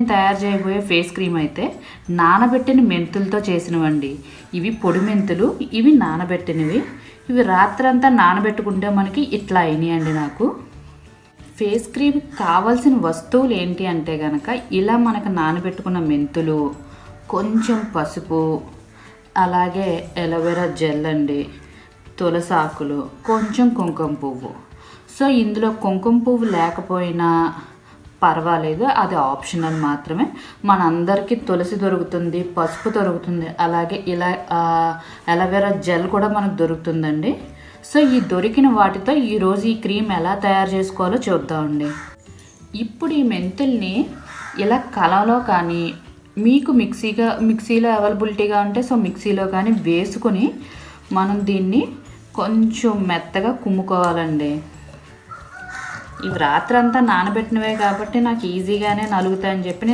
తయారు చేయబోయే face cream అయితే నానబెట్టిన మెంతులతో చేసినవండి. ఇవి పొడి మెంతులు, ఇవి నానబెట్టినవి. ఇవి రాత్రంతా నానబెట్టుకుంటే మనకి ఇట్లా అయినాయండి. నాకు ఫేస్ క్రీమ్ కావాల్సిన వస్తువులు ఏంటి అంటే కనుక, ఇలా మనకు నానబెట్టుకున్న మెంతులు, కొంచెం పసుపు, అలాగే ఎలోవెరా జెల్ అండి, తులసాకులు, కొంచెం కుంకుమ పువ్వు. సో ఇందులో కుంకుమ పువ్వు లేకపోయినా పర్వాలేదు, అది ఆప్షనల్ మాత్రమే. మనందరికీ తులసి దొరుకుతుంది, పసుపు దొరుకుతుంది, అలాగే ఇలా అలోవెరా జెల్ కూడా మనకు దొరుకుతుందండి. సో ఈ దొరికిన వాటితో ఈరోజు ఈ క్రీమ్ ఎలా తయారు చేసుకోవాలో చూద్దామండి. ఇప్పుడు ఈ మెంతుల్ని ఇలా కలలో కానీ, మీకు మిక్సీలో అవైలబిలిటీగా ఉంటే సో మిక్సీలో కానీ వేసుకొని మనం దీన్ని కొంచెం మెత్తగా కుమ్ముకోవాలండి. ఇవి రాత్రంతా నానబెట్టినవే కాబట్టి నాకు ఈజీగానే నలుగుతాయని చెప్పి